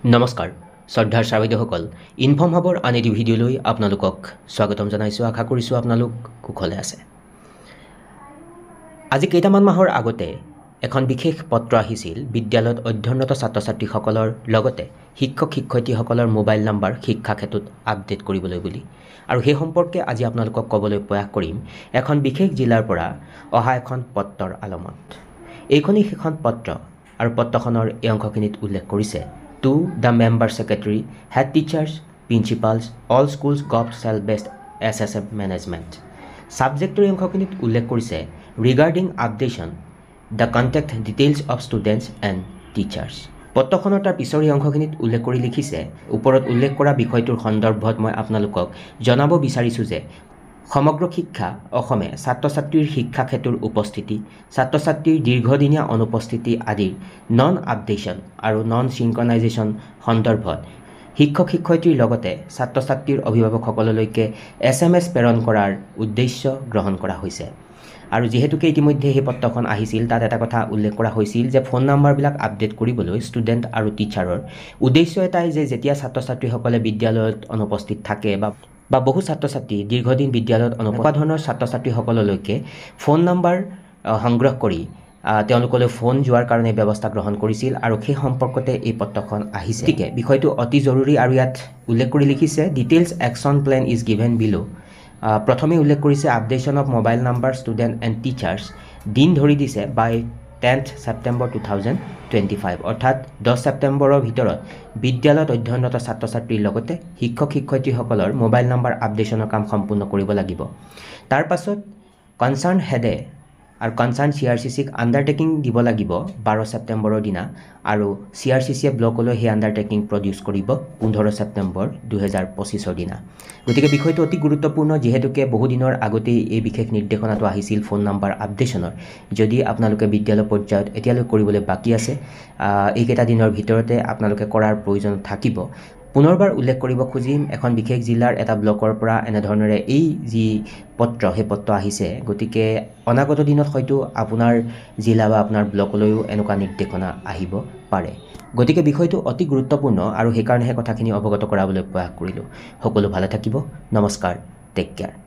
নমস্কাৰ শ্ৰদ্ধাৰ ছাত্ৰসকল ইনফৰ্ম হাবৰ আন এটি ভিডিঅ'লৈ আপোনালোকক স্বাগতম জনাইছোঁ আশা কৰিছোঁ আপোনালোক কুশলে আছে আজি কেইটামান মাহৰ আগতে এখন বিশেষ পত্ৰ আহিছিল বিদ্যালয়ত অধ্যয়নৰত ছাত্ৰ-ছাত্ৰীসকলৰ লগতে শিক্ষক শিক্ষয়িত্ৰীসকলৰ মোবাইল নম্বৰ শিক্ষা ক্ষেত্ৰত আপডেট কৰিবলৈ বুলি আৰু সেই সম্পৰ্কে আজি আপোনালোকক ক'বলৈ প্ৰয়াস কৰিম এখন বিশেষ জিলাৰ পৰা অহা এখন পত্ৰৰ আলমত এইখনেই এখন পত্ৰ আৰু পত্ৰখনৰ এই অংশখিনিত উল্লেখ কৰিছে to the member secretary, head teachers, principals, all schools gov cell-based SSM management. Subjectory অংশখিনিত উল্লেখ কৰিছে regarding updation, the contact details of students and teachers. পত্ৰখনৰ তাৰ পিছৰ অংশখিনিত উল্লেখ কৰি লিখিছে ওপৰত উল্লেখ কৰা বিষয়টোৰ সন্দৰ্ভত মই আপোনালোকক জনাব বিচাৰিছোঁ যে সমগ্ৰ শিক্ষা অসমে ছাত্ৰ-ছাত্ৰীৰ শিক্ষা ক্ষেত্ৰৰ উপস্থিতি ছাত্ৰ-ছাত্ৰীৰ দীৰ্ঘদিনীয়া অনুপস্থিতি আদিৰ নন আপডেশ্যন আৰু নন সিনক্ৰনাইজেশ্যন সন্দৰ্ভত শিক্ষক শিক্ষয়িত্ৰীৰ লগতে ছাত্ৰ-ছাত্ৰীৰ অভিভাৱকসকললৈকে SMS প্ৰেৰণ কৰাৰ উদ্দেশ্য গ্ৰহণ কৰা হৈছে আৰু যেহেতুকে ইতিমধ্যে এই পত্ৰখন আহিছিল তাত এটা কথা উল্লেখ কৰা হৈছিল যে ফোন নম্বৰবিলাক আপডেট কৰিবলৈ ষ্টুডেণ্ট আৰু টিচাৰৰ উদ্দেশ্য এটাই যে যেতিয়া ছাত্ৰ-ছাত্ৰীসকলে বিদ্যালয়ত অনুপস্থিত থাকে বা বহু ছাত্ৰ-ছাত্ৰী দীৰ্ঘদিন বিদ্যালয়ত এনেকুৱা ধৰণৰ ছাত্ৰ-ছাত্ৰীসকললৈকে ফোন নম্বৰ সংগ্ৰহ কৰি তেওঁলোকলৈ ফোন যোৱাৰ কাৰণে ব্যৱস্থা গ্ৰহণ কৰিছিল আৰু সেই সম্পৰ্কতে এই পত্ৰখন আহিছে গতিকে বিষয়টো অতি জৰুৰী আৰু ইয়াত উল্লেখ কৰি লিখিছে details action plan is given below প্ৰথমে উল্লেখ কৰিছে updation of mobile number student and teachers দিন ধৰি দিছে বাই 10th September 2025 অৰ্থাৎ 10 ছেপ্টেম্বৰৰ ভিতৰত বিদ্যালয়ত অধ্যয়নৰত ছাত্ৰ-ছাত্ৰীৰ লগতে শিক্ষক শিক্ষয়িত্ৰীসকলৰ মোবাইল নম্বৰ আপডেশ্যনৰ কাম সম্পূৰ্ণ কৰিব লাগিব তাৰ পাছত কনচাৰ্ণ হেডে আৰু কনচাৰ্ণ CRCCক আণ্ডাৰটেকিং দিব লাগিব 12 ছেপ্টেম্বৰৰ দিনা আৰু CRCCয়ে ব্লকলৈ সেই আণ্ডাৰটেকিং প্ৰডিউচ কৰিব 15 ছেপ্টেম্বৰ 2025ৰ দিনা গতিকে বিষয়টো অতি গুৰুত্বপূৰ্ণ যেহেতুকে বহু দিনৰ আগতেই এই বিশেষ নিৰ্দেশনাটো আহিছিল ফোন নম্বৰ আপডেশ্যনৰ যদি আপোনালোকে বিদ্যালয় পৰ্যায়ত এতিয়ালৈ কৰিবলৈ বাকী আছে এইকেইটা দিনৰ ভিতৰতে আপোনালোকে কৰাৰ প্ৰয়োজন থাকিব পুনৰবাৰ উল্লেখ কৰিব খুজিম এখন বিশেষ জিলাৰ এটা ব্লকৰ পৰা এনেধৰণৰে এই যি পত্ৰ সেই পত্ৰ আহিছে গতিকে অনাগত দিনত হয়তো আপোনাৰ জিলা বা আপোনাৰ ব্লকলৈও এনেকুৱা নিৰ্দেশনা আহিব পাৰে গতিকে বিষয়টো অতি গুৰুত্বপূৰ্ণ আৰু সেইকাৰণে কথাখিনি অৱগত কৰাবলৈ প্ৰয়াস কৰিলোঁ সকলো ভালে থাকিব নমস্কাৰ টেক কেয়াৰ